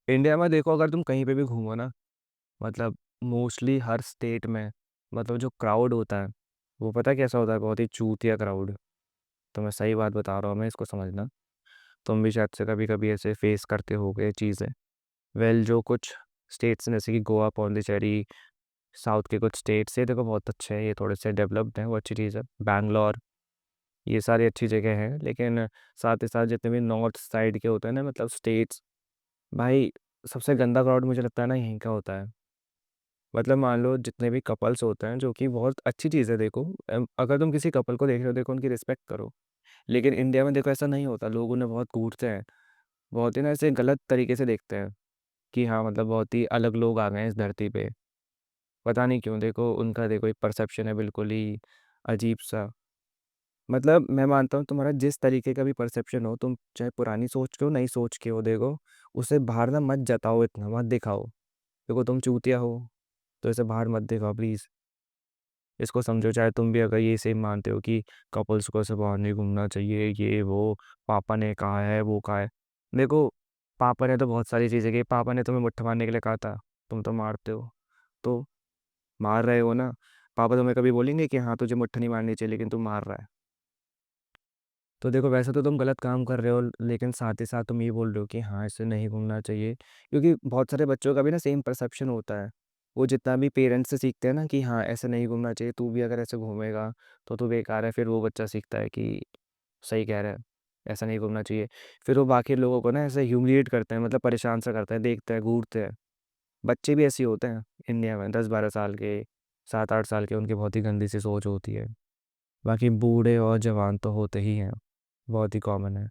India में देखो, अगर तुम कहीं पे भी घूमो ना, मतलब मोस्टली हर स्टेट में, मतलब जो क्राउड होता है वो पता है कैसा होता है, बहुत ही चूतिया क्राउड। तो मैं सही बात बता रहा हूँ, मैं इसको समझना। तुम भी शायद से कभी कभी ऐसे फेस करते होगे चीज़ें। वेल, जो कुछ स्टेट्स हैं जैसे कि गोवा, पौंडीचेरी, साउथ के कुछ स्टेट्स ये देखो बहुत अच्छे हैं, ये थोड़े से डेवलप्ड हैं, वो अच्छी चीज़ है। बैंगलोर, ये सारी अच्छी जगह हैं, लेकिन साथ ही साथ जितने भी नॉर्थ साइड के होते हैं ना, मतलब स्टेट्स, भाई सबसे गंदा क्राउड मुझे लगता है ना यहीं का होता है। मतलब मान लो जितने भी कपल्स होते हैं, जो कि बहुत अच्छी चीज़ है देखो। अगर तुम किसी कपल को देख रहे हो, देखो उनकी रिस्पेक्ट करो। लेकिन इंडिया में देखो ऐसा नहीं होता, लोग उन्हें बहुत घूरते हैं, बहुत ही ना ऐसे गलत तरीके से देखते हैं कि हाँ मतलब बहुत ही अलग लोग आ गए हैं इस धरती पे। पता नहीं क्यों, देखो उनका देखो एक परसेप्शन है बिल्कुल ही अजीब सा। मतलब मैं मानता हूँ तुम्हारा जिस तरीके का भी परसेप्शन हो, तुम चाहे पुरानी सोच के हो नई सोच के हो, देखो उसे बाहर ना मत जताओ, इतना मत दिखाओ। देखो तुम चूतिया हो तो इसे बाहर मत दिखाओ प्लीज़। इसको समझो, चाहे तुम भी अगर ये सेम मानते हो कि कपल्स को ऐसे बाहर नहीं घूमना चाहिए, ये वो पापा ने कहा है वो कहा है। देखो, पापा ने तो बहुत सारी चीज़ें की, पापा ने तुम्हें मुट्ठा मारने के लिए कहा था, तुम तो मारते हो, तो मार रहे हो ना। पापा तुम्हें कभी बोलेंगे कि हाँ तुझे मुट्ठा नहीं मारनी चाहिए, लेकिन तुम मार रहा है। तो देखो वैसे तो तुम गलत काम कर रहे हो, लेकिन साथ ही साथ तुम ये बोल रहे हो कि हाँ इससे नहीं घूमना चाहिए, क्योंकि बहुत सारे बच्चों का भी ना सेम परसेप्शन होता है। वो जितना भी पेरेंट्स से सीखते हैं ना कि हाँ ऐसे नहीं घूमना चाहिए, तू भी अगर ऐसे घूमेगा तो तू बेकार है, फिर वो बच्चा सीखता है कि सही कह रहा है, ऐसा नहीं घूमना चाहिए। फिर वो बाकी लोगों को ना ऐसे ह्यूमिलिएट करते हैं, मतलब परेशान सा करते हैं, देखते हैं घूरते हैं। बच्चे भी ऐसे ही होते हैं इंडिया में, 10-12 साल के, 7-8 साल के, उनकी बहुत ही गंदी सी सोच होती है। बाकी बूढ़े और जवान तो होते ही हैं, बहुत ही कॉमन है।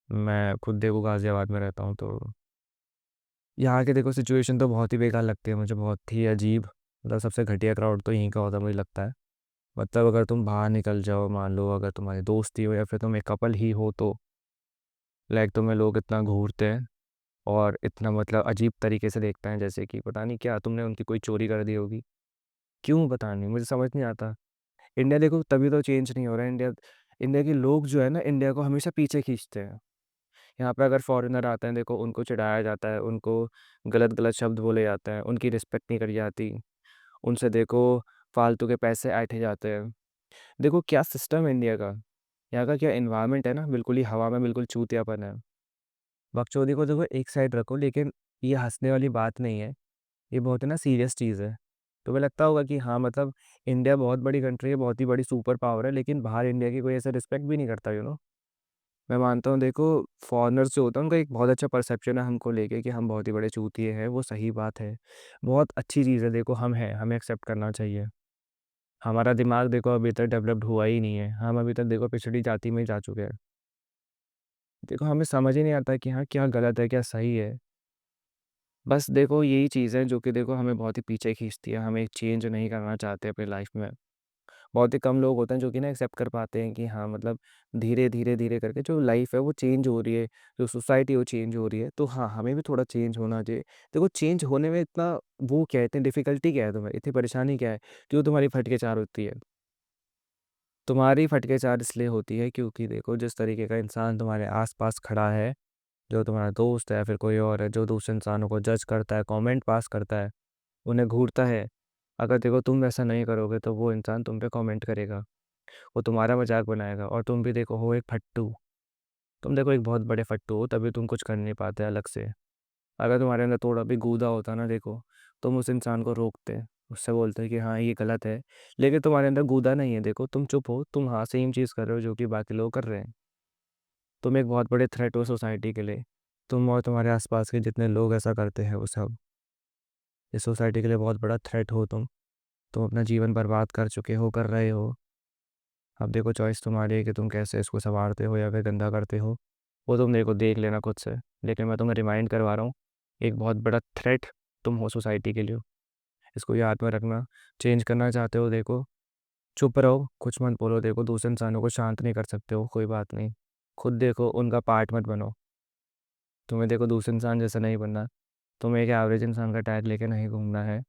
मैं खुद देखो गाजियाबाद में रहता हूँ, तो यहाँ के देखो सिचुएशन तो बहुत ही बेकार लगती है मुझे, बहुत ही अजीब। मतलब सबसे घटिया क्राउड तो यहीं का होता है मुझे लगता है। मतलब अगर तुम बाहर निकल जाओ, मान लो अगर तुम्हारी दोस्ती हो या फिर तुम एक कपल ही हो, तो लाइक तुम्हें लोग इतना घूरते हैं और इतना मतलब अजीब तरीके से देखते हैं, जैसे कि पता नहीं क्या तुमने उनकी कोई चोरी कर दी होगी। क्यों पता नहीं, मुझे समझ नहीं आता। इंडिया देखो तभी तो चेंज नहीं हो रहा है। इंडिया इंडिया के लोग जो है ना, इंडिया को हमेशा पीछे खींचते हैं। यहाँ पे अगर फॉरेनर आते हैं, देखो उनको चिढ़ाया जाता है, उनको गलत गलत शब्द बोले जाते हैं, उनकी रिस्पेक्ट नहीं करी जाती, उनसे देखो फालतू के पैसे ऐंठे जाते हैं। देखो क्या सिस्टम है इंडिया का, यहाँ का क्या इन्वायरमेंट है ना, बिल्कुल ही हवा में बिल्कुल चूतियापन है। बकचोदी को देखो एक साइड रखो, लेकिन ये हंसने वाली बात नहीं है, ये बहुत है ना सीरियस चीज़ है। तुम्हें लगता होगा कि हाँ मतलब इंडिया बहुत बड़ी कंट्री है, बहुत ही बड़ी सुपर पावर है, लेकिन बाहर इंडिया की कोई ऐसा रिस्पेक्ट भी नहीं करता, मैं मानता हूँ देखो, फॉरेनर्स जो होता है उनका एक बहुत अच्छा परसेप्शन है हमको लेके कि हम बहुत ही बड़े चूतिए हैं, वो सही बात है, बहुत अच्छी चीज़ है। देखो हम हैं, हमें एक्सेप्ट करना चाहिए। हमारा दिमाग देखो अभी तक डेवलप्ड हुआ ही नहीं है, हम अभी तक देखो पिछड़ी जाति में ही जा चुके हैं। देखो हमें समझ ही नहीं आता कि हाँ क्या गलत है क्या सही है। बस देखो यही चीज़ है जो कि देखो हमें बहुत ही पीछे खींचती है, हम एक चेंज नहीं करना चाहते अपनी लाइफ में। बहुत ही कम लोग होते हैं जो कि ना एक्सेप्ट कर पाते हैं कि हाँ मतलब धीरे धीरे धीरे करके जो लाइफ है वो चेंज हो रही है, जो सोसाइटी है वो चेंज हो रही है, तो हाँ हमें भी थोड़ा चेंज होना चाहिए। देखो चेंज होने में इतना वो क्या है, इतनी डिफिकल्टी क्या है, तुम्हें इतनी परेशानी क्या है, क्यों तुम्हारी फटके चार होती है? तुम्हारी फटके चार इसलिए होती है क्योंकि देखो जिस तरीके का इंसान तुम्हारे आसपास खड़ा है, जो तुम्हारा दोस्त है या फिर कोई और है, जो दूसरे इंसानों को जज करता है, कमेंट पास करता है, उन्हें घूरता है, अगर देखो तुम वैसा नहीं करोगे तो वो इंसान तुम पे कमेंट करेगा, वो तुम्हारा मजाक बनाएगा, और तुम भी देखो हो एक फट्टू। तुम देखो एक बहुत बड़े फट्टू हो, तभी तुम कुछ कर नहीं पाते अलग से। अगर तुम्हारे अंदर थोड़ा भी गूदा होता ना, देखो तुम उस इंसान को रोकते, उससे बोलते कि हाँ ये गलत है। लेकिन तुम्हारे अंदर गूदा नहीं है, देखो तुम चुप हो, तुम हाँ सेम चीज़ कर रहे हो जो कि बाकी लोग कर रहे हैं। तुम एक बहुत बड़े थ्रेट हो सोसाइटी के लिए। तुम और तुम्हारे आसपास के जितने लोग ऐसा करते हैं वो सब इस सोसाइटी के लिए बहुत बड़ा थ्रेट हो तुम अपना जीवन बर्बाद कर चुके हो, कर रहे हो। अब देखो चॉइस तुम्हारी है कि तुम कैसे इसको संवारते हो या फिर गंदा करते हो, वो तुम देखो देख लेना खुद से। लेकिन मैं तुम्हें रिमाइंड करवा रहा हूँ, एक बहुत बड़ा थ्रेट तुम हो सोसाइटी के लिए, इसको याद में रखना। चेंज करना चाहते हो, देखो चुप रहो, कुछ मत बोलो, देखो दूसरे इंसानों को शांत नहीं कर सकते हो, कोई बात नहीं, खुद देखो उनका पार्ट मत बनो। तुम्हें देखो दूसरे इंसान जैसा नहीं बनना, तुम्हें एक एवरेज इंसान का टैग लेके नहीं घूमना है,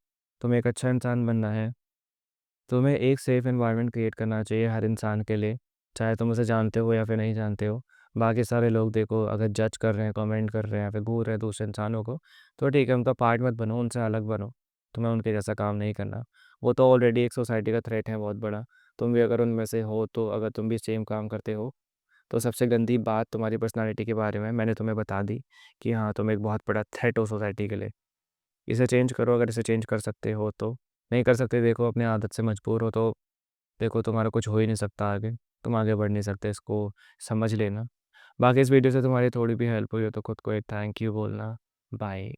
तुम्हें एक अच्छा इंसान बनना है। तुम्हें एक सेफ एनवायरनमेंट क्रिएट करना चाहिए हर इंसान के लिए, चाहे तुम उसे जानते हो या फिर नहीं जानते हो। बाकी सारे लोग देखो अगर जज कर रहे हैं, कमेंट कर रहे हैं या फिर घूर रहे हैं दूसरे इंसानों को, तो ठीक है, उनका पार्ट मत बनो, उनसे अलग बनो। तुम्हें उनके जैसा काम नहीं करना। वो तो ऑलरेडी एक सोसाइटी का थ्रेट है बहुत बड़ा। तुम भी अगर उनमें से हो, तो अगर तुम भी सेम काम करते हो, तो सबसे गंदी बात तुम्हारी पर्सनालिटी के बारे में मैंने तुम्हें बता दी कि हाँ, तुम एक बहुत बड़ा थ्रेट हो सोसाइटी के लिए। इसे चेंज करो अगर इसे चेंज कर सकते हो तो। नहीं कर सकते, देखो अपनी आदत से मजबूर हो तो देखो तुम्हारा कुछ हो ही नहीं सकता आगे। तुम आगे बढ़ नहीं सकते, इसको समझ लेना। बाकी इस वीडियो से तुम्हारी थोड़ी भी हेल्प हुई हो तो खुद को एक थैंक यू बोलना। बाय।